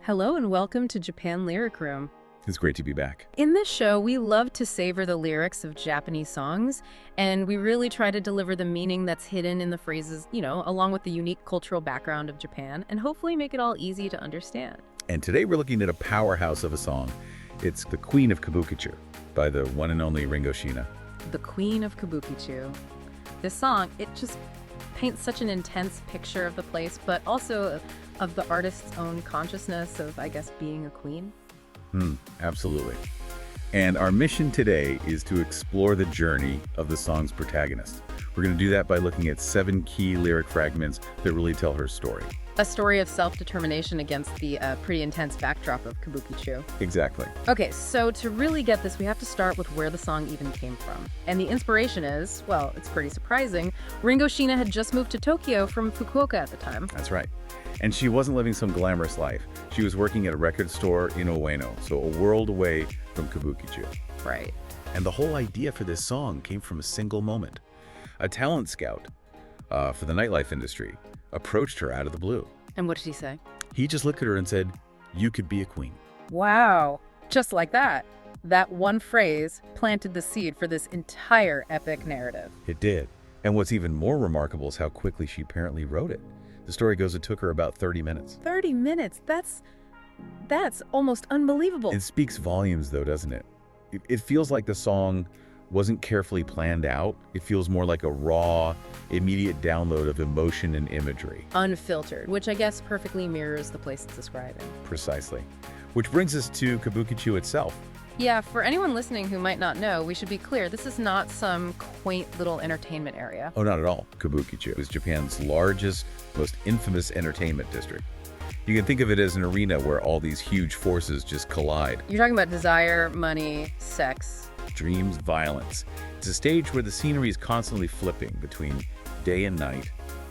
Hello and welcome to Japan Lyric Room. It's great to be back. In this show, we love to savor the lyrics of Japanese songs, and we really try to deliver the meaning that's hidden in the phrases, along with the unique cultural background of Japan, and hopefully make it all easy to understand. And today we're looking at a powerhouse of a song. It's The Queen of Kabukicho by the one and only Ringo Sheena. The Queen of Kabukicho. This song, it just paints such an intense picture of the place, but also of the artist's own consciousness of, I guess, being a queen. Absolutely. And our mission today is to explore the journey of the song's protagonist. We're going to do that by looking at 7 key lyric fragments that really tell her story. A story of self-determination against the pretty intense backdrop of Kabukicho. Exactly. Okay, so to really get this, we have to start with where the song even came from. And the inspiration is, well, it's pretty surprising. Ringo Sheena had just moved to Tokyo from Fukuoka at the time. That's right. And she wasn't living some glamorous life. She was working at a record store in Ueno, so a world away from Kabukicho. Right. And the whole idea for this song came from a single moment. A talent scout for the nightlife industry approached her out of the blue. And what did he say? He just looked at her and said, "You could be a queen." Wow. Just like that. That one phrase planted the seed for this entire epic narrative. It did. And what's even more remarkable is how quickly she apparently wrote it. The story goes it took her about 30 minutes. 30 minutes? That's almost unbelievable. It speaks volumes, though, doesn't it? It feels like the song wasn't carefully planned out. It feels more like a raw, immediate download of emotion and imagery. Unfiltered, which I guess perfectly mirrors the place it's describing. Precisely. Which brings us to Kabukicho itself. Yeah, for anyone listening who might not know, we should be clear, this is not some quaint little entertainment area. Oh, not at all. Kabukicho is Japan's largest, most infamous entertainment district. You can think of it as an arena where all these huge forces just collide. You're talking about desire, money, sex. Dreams, violence. It's a stage where the scenery is constantly flipping between day and night,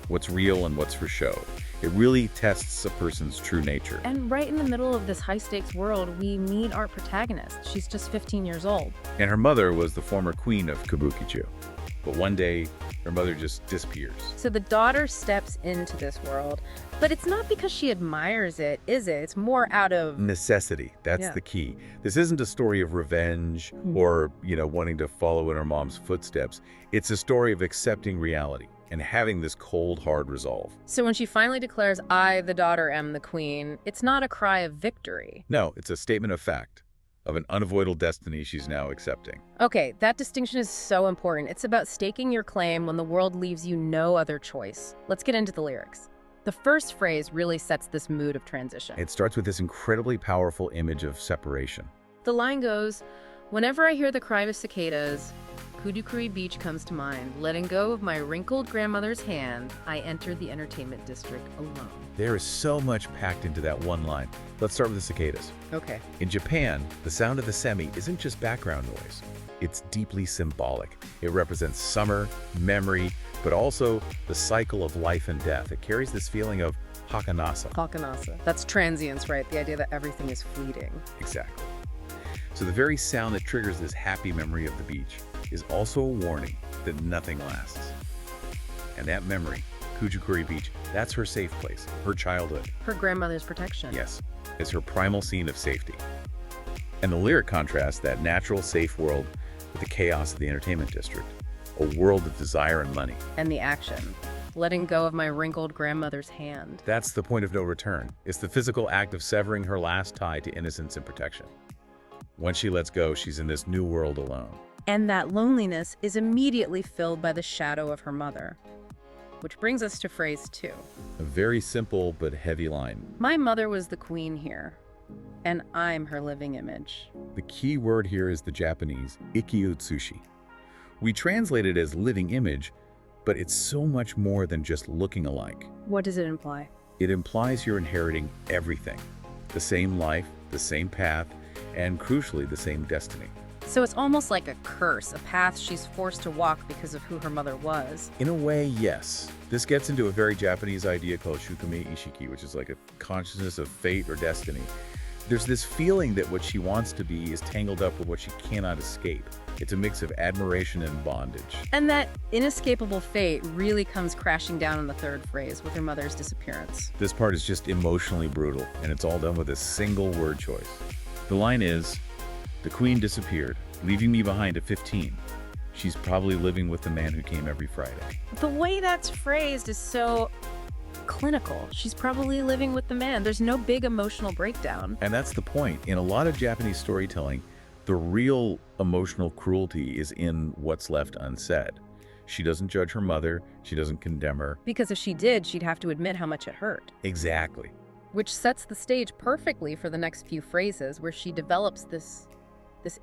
what's real and what's for show. It really tests a person's true nature. And right in the middle of this high-stakes world, we meet our protagonist. She's just 15 years old. And her mother was the former queen of Kabukicho. But one day, her mother just disappears. So the daughter steps into this world, but it's not because she admires it, is it? It's more out of necessity. That's the key. This isn't a story of revenge or, wanting to follow in her mom's footsteps. It's a story of accepting reality and having this cold, hard resolve. So when she finally declares, "I, the daughter, am the queen," it's not a cry of victory. No, it's a statement of fact, of an unavoidable destiny she's now accepting. Okay, that distinction is so important. It's about staking your claim when the world leaves you no other choice. Let's get into the lyrics. The first phrase really sets this mood of transition. It starts with this incredibly powerful image of separation. The line goes, "Whenever I hear the cry of cicadas, Kudukuri Beach comes to mind. Letting go of my wrinkled grandmother's hand, I enter the entertainment district alone." There is so much packed into that one line. Let's start with the cicadas. Okay. In Japan, the sound of the semi isn't just background noise. It's deeply symbolic. It represents summer, memory, but also the cycle of life and death. It carries this feeling of hakanasa. Hakanasa. That's transience, right? The idea that everything is fleeting. Exactly. So the very sound that triggers this happy memory of the beach is also a warning that nothing lasts. And that memory, Kudukuri Beach, that's her safe place, her childhood. Her grandmother's protection. Yes, it's her primal scene of safety. And the lyric contrasts that natural, safe world with the chaos of the entertainment district, a world of desire and money. And the action. Letting go of my wrinkled grandmother's hand. That's the point of no return. It's the physical act of severing her last tie to innocence and protection. Once she lets go, she's in this new world alone. And that loneliness is immediately filled by the shadow of her mother. Which brings us to phrase 2. A very simple but heavy line. My mother was the queen here, and I'm her living image. The key word here is the Japanese ikiutsushi. We translate it as living image, but it's so much more than just looking alike. What does it imply? It implies you're inheriting everything. The same life, the same path, and crucially, the same destiny. So it's almost like a curse, a path she's forced to walk because of who her mother was. In a way, yes. This gets into a very Japanese idea called shukumi ishiki, which is like a consciousness of fate or destiny. There's this feeling that what she wants to be is tangled up with what she cannot escape. It's a mix of admiration and bondage. And that inescapable fate really comes crashing down in the third phrase with her mother's disappearance. This part is just emotionally brutal, and it's all done with a single word choice. The line is, "The queen disappeared, leaving me behind at 15. She's probably living with the man who came every Friday." The way that's phrased is so clinical. She's probably living with the man. There's no big emotional breakdown. And that's the point. In a lot of Japanese storytelling, the real emotional cruelty is in what's left unsaid. She doesn't judge her mother. She doesn't condemn her. Because if she did, she'd have to admit how much it hurt. Exactly. Which sets the stage perfectly for the next few phrases, where she develops this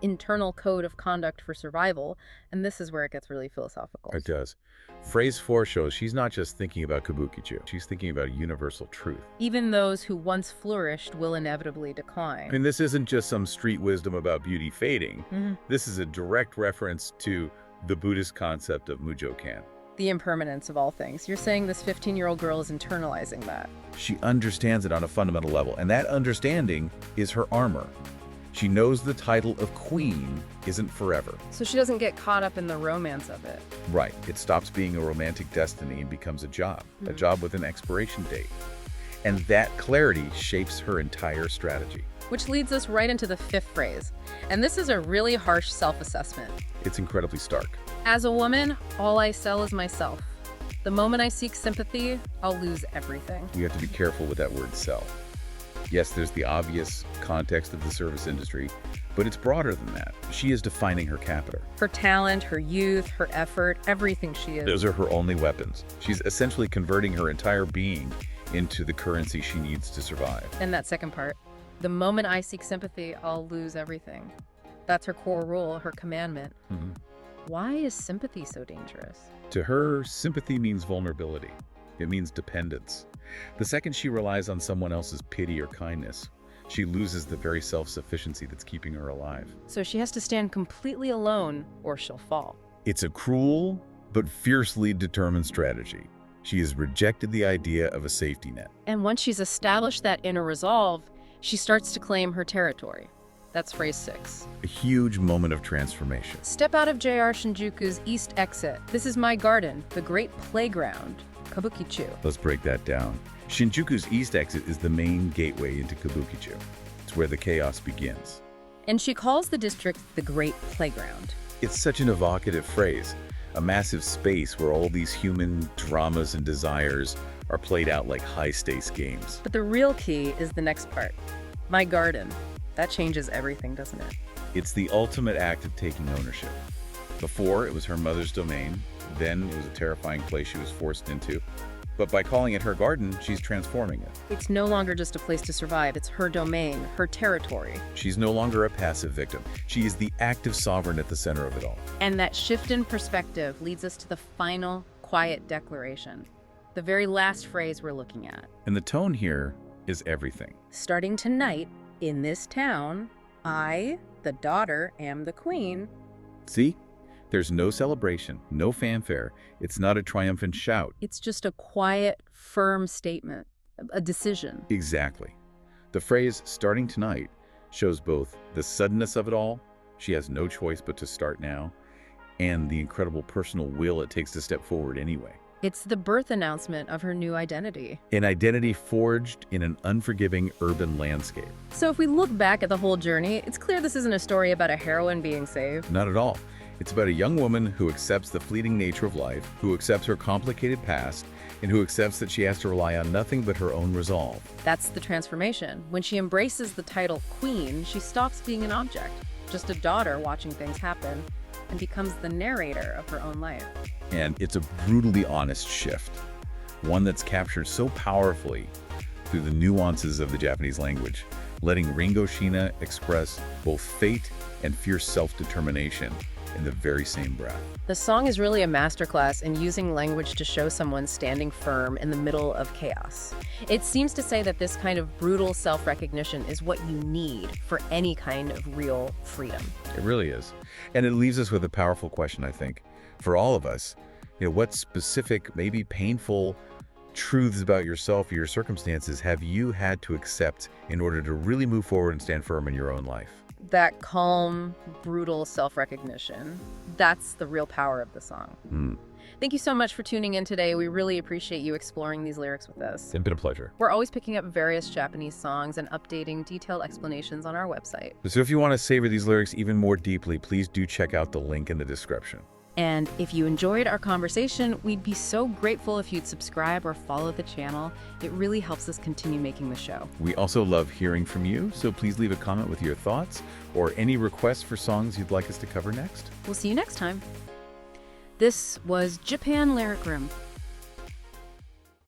internal code of conduct for survival, and this is where it gets really philosophical. It does. Phrase 4 shows she's not just thinking about Kabukicho. She's thinking about universal truth. Even those who once flourished will inevitably decline. And this isn't just some street wisdom about beauty fading. This is a direct reference to the Buddhist concept of Mujoukan. The impermanence of all things. You're saying this 15-year-old girl is internalizing that. She understands it on a fundamental level, and that understanding is her armor. She knows the title of queen isn't forever. So she doesn't get caught up in the romance of it. Right. It stops being a romantic destiny and becomes a job with an expiration date. And that clarity shapes her entire strategy. Which leads us right into the fifth phrase. And this is a really harsh self-assessment. It's incredibly stark. As a woman, all I sell is myself. The moment I seek sympathy, I'll lose everything. We have to be careful with that word sell. Yes, there's the obvious context of the service industry, but it's broader than that. She is defining her captor. Her talent, her youth, her effort, everything she is. Those are her only weapons. She's essentially converting her entire being into the currency she needs to survive. And that second part, the moment I seek sympathy, I'll lose everything. That's her core rule, her commandment. Why is sympathy so dangerous? To her, sympathy means vulnerability. It means dependence. The second she relies on someone else's pity or kindness, she loses the very self-sufficiency that's keeping her alive. So she has to stand completely alone or she'll fall. It's a cruel but fiercely determined strategy. She has rejected the idea of a safety net. And once she's established that inner resolve, she starts to claim her territory. That's phrase 6. A huge moment of transformation. Step out of JR Shinjuku's east exit. This is my garden, the great playground. Kabukicho. Let's break that down. Shinjuku's east exit is the main gateway into Kabukicho. It's where the chaos begins. And she calls the district the Great Playground. It's such an evocative phrase, a massive space where all these human dramas and desires are played out like high-stakes games. But the real key is the next part. My garden. That changes everything, doesn't it? It's the ultimate act of taking ownership. Before, it was her mother's domain. Then it was a terrifying place she was forced into. But by calling it her garden, she's transforming it. It's no longer just a place to survive. It's her domain, her territory. She's no longer a passive victim. She is the active sovereign at the center of it all. And that shift in perspective leads us to the final, quiet declaration. The very last phrase we're looking at. And the tone here is everything. Starting tonight, in this town, I, the daughter, am the queen. See? There's no celebration, no fanfare. It's not a triumphant shout. It's just a quiet, firm statement, a decision. Exactly. The phrase, starting tonight, shows both the suddenness of it all, she has no choice but to start now, and the incredible personal will it takes to step forward anyway. It's the birth announcement of her new identity. An identity forged in an unforgiving urban landscape. So if we look back at the whole journey, it's clear this isn't a story about a heroine being saved. Not at all. It's about a young woman who accepts the fleeting nature of life, who accepts her complicated past, and who accepts that she has to rely on nothing but her own resolve. That's the transformation. When she embraces the title queen, she stops being an object, just a daughter watching things happen, and becomes the narrator of her own life. And it's a brutally honest shift, one that's captured so powerfully through the nuances of the Japanese language, letting Ringo Sheena express both fate and fierce self-determination in the very same breath. The song is really a masterclass in using language to show someone standing firm in the middle of chaos. It seems to say that this kind of brutal self-recognition is what you need for any kind of real freedom. It really is. And it leaves us with a powerful question, I think, for all of us. What specific, maybe painful truths about yourself or your circumstances have you had to accept in order to really move forward and stand firm in your own life? That calm, brutal self-recognition. That's the real power of the song. Thank you so much for tuning in today. We really appreciate you exploring these lyrics with us. It's been a pleasure. We're always picking up various Japanese songs and updating detailed explanations on our website. So if you want to savor these lyrics even more deeply, please do check out the link in the description. And if you enjoyed our conversation, we'd be so grateful if you'd subscribe or follow the channel. It really helps us continue making the show. We also love hearing from you, so please leave a comment with your thoughts or any requests for songs you'd like us to cover next. We'll see you next time. This was Japan Lyric Room.